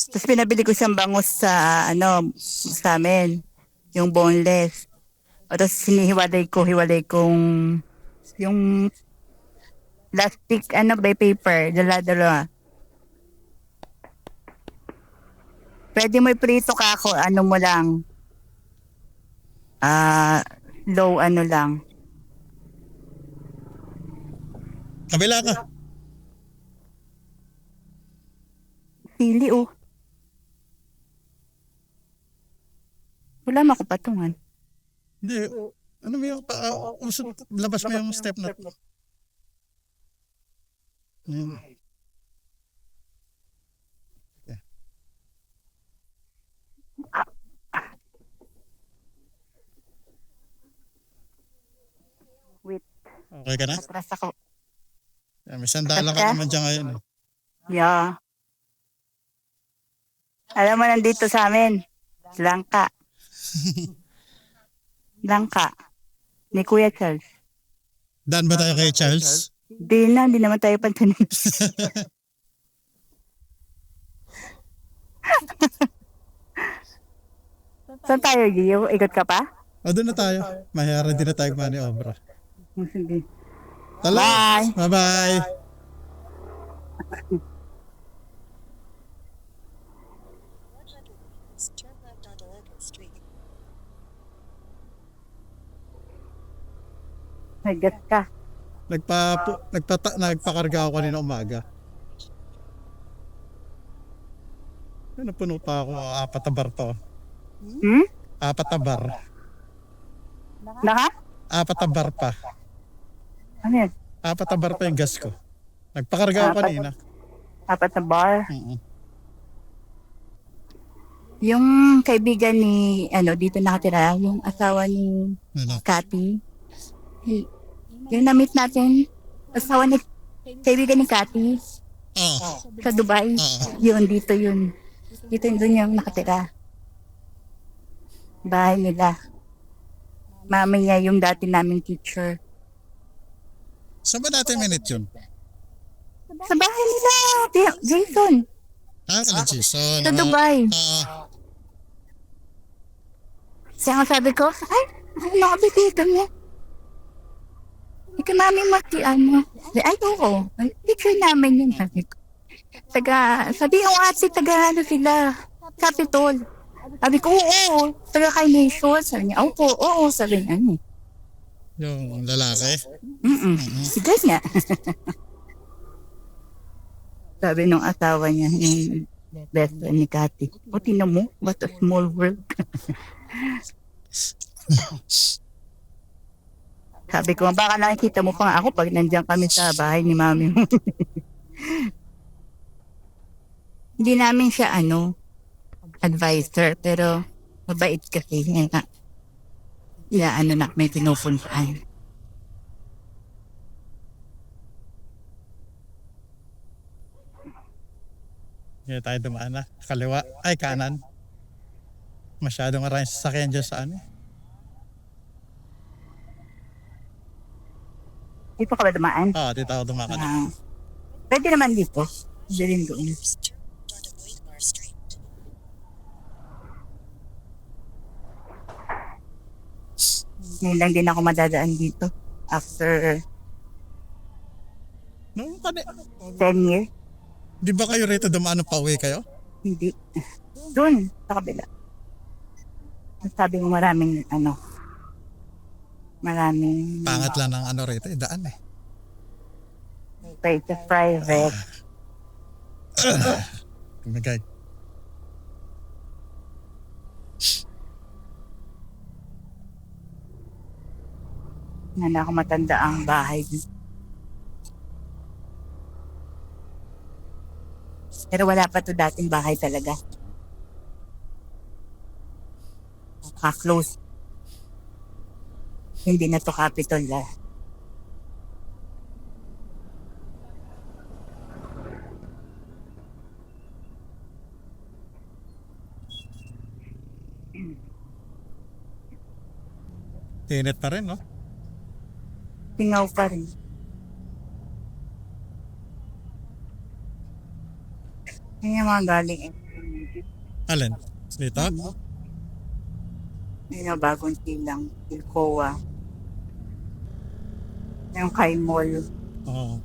Tapos pinabili ko siyang bangus sa, sa amin. Yung boneless. O tapos hiwalay kong, yung plastic, by paper, dala-dala. Pwede mo iprito ka ako, mo lang, low lang. Kabila ka. Pili, oh. Wala ako patungan. Hindi. Ano mo yung, labas mo yung step na. Ayan. Okay. Wait, Okay ka na? atras ako. May sandalan ka naman dyan ngayon. Yeah. Alam mo, nandito sa amin, langka. Langka. Ni Kuya Charles. Daan ba tayo kay Charles? Hindi naman tayo pantanin. Saan tayo, Gio? Ikot ka pa? O, doon na tayo. Mahira din na tayo maniobra. Sige. Tala. Bye! Bye-bye! Turn left onto Locust Street. Naggas ka. Nagpakarga ako kanina umaga. Napuno pa ako, 4 na bar to. Hmm? 4 na bar. Naka? 4 na bar pa. Ano yan? 4 na bar pa yung gas ko. Nagpakarga ako kanina. 4 na bar. Mm-mm. Yung kaibigan ni, dito nakatira, yung asawa ni Ano? Cathy. Yung na-meet natin, asawa ni, kaibigan ni Cathy, Oo. sa Dubai. Oo. Yun, dito yun. Dito yun, doon yung nakatira. Bahay nila. Mami niya yung dati naming teacher. Saan ba natin minute yun? Sa bahay nila, Jason, Kala Jason. sa Dubai. Oo. Siya nga sabi ko, ay, nakabitito mo. Ikaw namin ay, oo. Ay, teacher namin yun, sabi ko. Sabi yung ate, sila, Capitol. Sabi ko, oo, taga kay Nation. Sabi niya, oo, sabi niya. Yung lalaki. Sige nga. Sabi nung asawa niya, yung best friend ni Cathy, o tinan mo, what a small world. Sabi ko, baka nakikita mo pa nga ako pag nandiyan kami sa bahay ni mami mo. Hindi namin siya, advisor, pero mabait kasi. May pinupuntaan. Hindi tayo dumaan na. Kaliwa. Ay, kanan. Masyadong maraming sasakyan dyan sa ano. Dito ka ba dumaan? Oo, dito ako dumaan. Pwede naman dito. Pwede rin doon. Turn onto Boycar Street. Ngayon lang din ako madadaan dito. After No, 10 years. di ba kayo rito dumaan pa uwi kayo? Hindi. Doon, sa kabila. Sabi mo maraming, maraming Pangat lang ng ano rito, daan eh. private. Kumagay. Na ako matanda ang bahay. Pero wala pa to dating bahay talaga. Close. Hindi na to Capitol la. Tinit pa rin, no? Tingaw pa rin. Yan yung mga galing. Alin? Dito? Yun yung bagong tilang. Ilcoa. Yung kay Mall. Oo.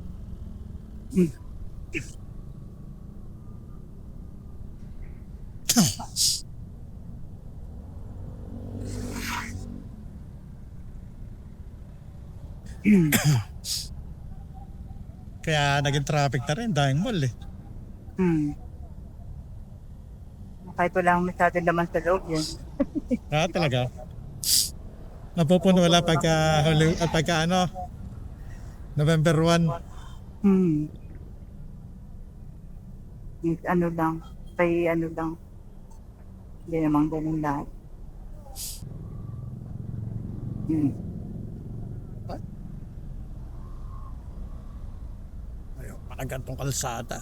Kaya naging traffic na rin dahil mall eh. Hmm. Kahit wala masyado laman sa loob yun. Talaga. Napupuno wala pagka, pagka ano, November 1. Hmm. Yung ano lang. Kay ano lang. Hindi namang ganun lahat. Hmm. Ayun, parang gantong kalsada.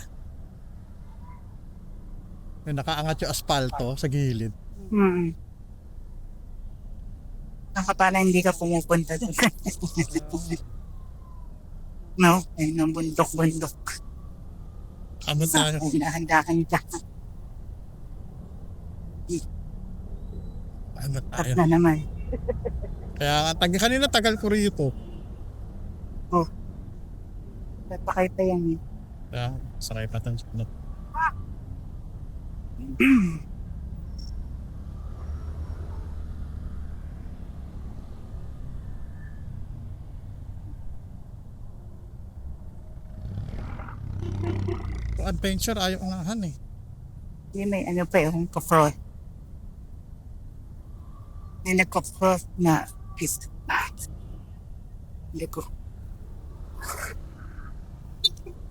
Yung nakaangat yung asfalto sa gilid. Hmm. Nakapala hindi ka pumupunta doon. No? Ayun ang bundok-bundok. Ano tayo? Ay, nahanda ka niya. Ano Tap tayo? na naman. Kaya kanina tagal ko rito. Oh. Napakay pa yan eh. Kaya saray pa tayo. Kung adventure ayaw unahan eh. Hindi may ano pa yung ka-frost. May nagka-frost na kiss. Hindi ko.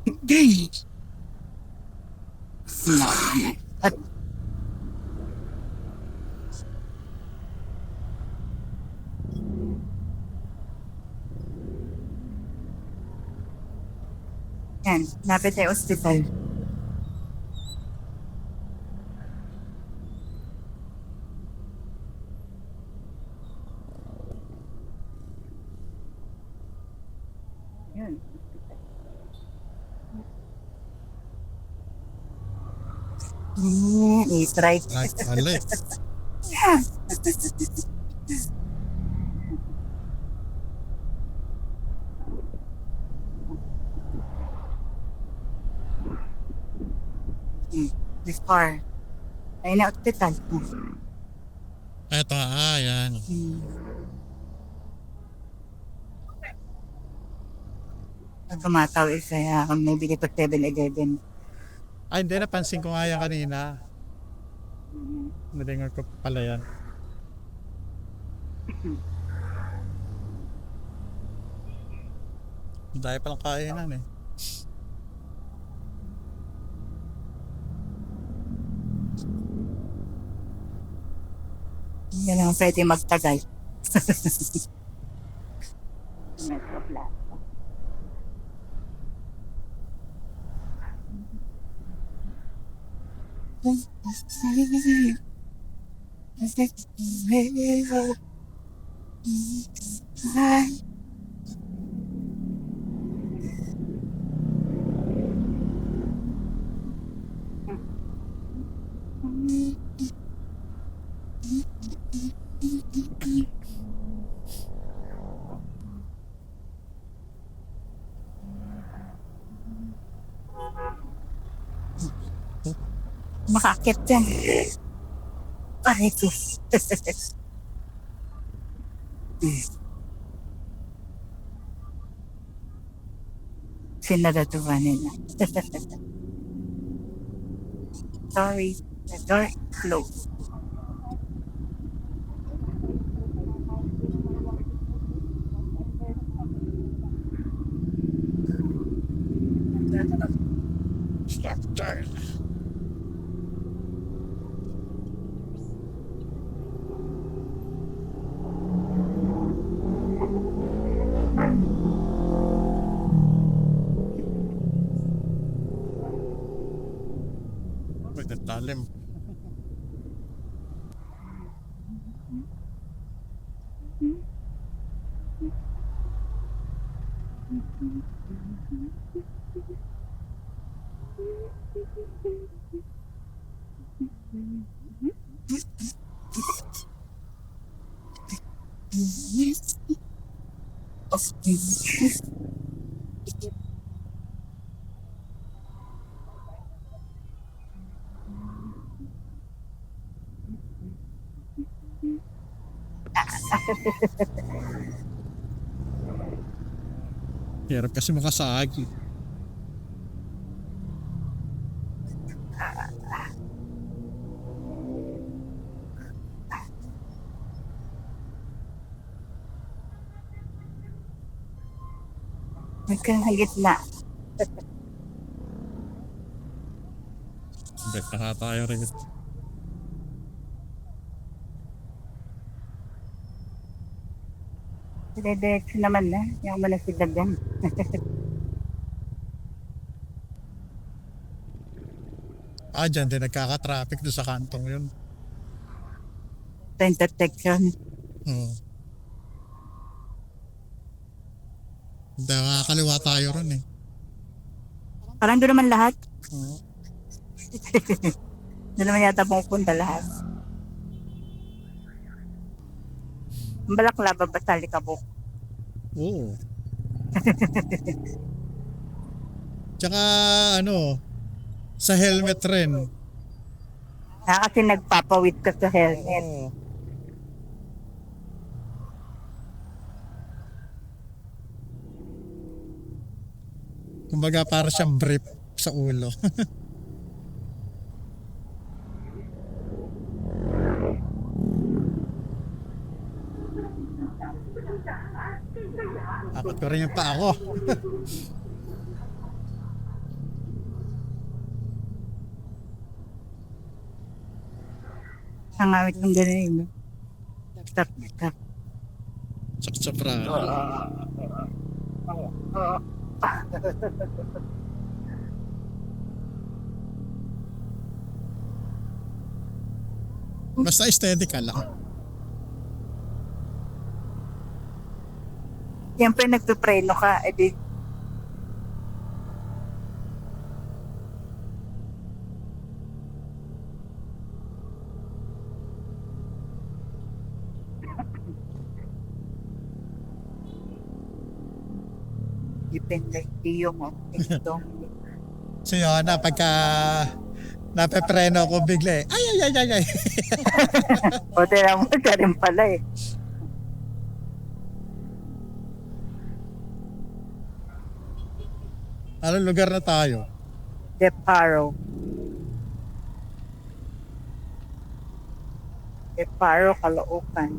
Hindi. No. At yan, lapit tayo hospital. Yun. It's right. Ay, wala eh. This car. Ay na hospital. Eto nga, yan. Pag tumataw eh, kaya may bili ko 7-Eleven. Ay, hindi, napansin ko nga yan kanina. Nalingar ko pala yan. Dahil palang kainan eh. Yan ang pwede magtagal. Metro Plaza. Makakit yan. Aray ko. Sinaratuhan nila. Sorry, the door is closed. Left turn. Wait, nagtalim. Hirap kasi makasagi. Hanggang gitna. Bet na tayo rin. Dire-diretso naman na. Yung malasidagan. Dyan din nagkaka-traffic doon sa kantong yun. Sa intersection. Oo. Nakakaliwa tayo ron eh. Parang doon naman lahat. Oo. Doon naman yata pupunta lahat. Ang Balaklava ba sa Likabok? Oo. Tsaka ano, sa helmet rin. Kasi nagpapawid ka sa helmet. Oo. Kumbaga para siyang brief sa ulo. Akot ko rin yung pa ako. Nangawit ng ganun. Stop. Sa prano. Basta aesthetic ka lang. Siyempre nagpipreno ka. Edi depende yung ito. So yun, pagka napepreno ko bigla eh. Ay. O tira mo ka rin pala eh. Anong lugar na tayo? Deparo. Deparo, Caloocan.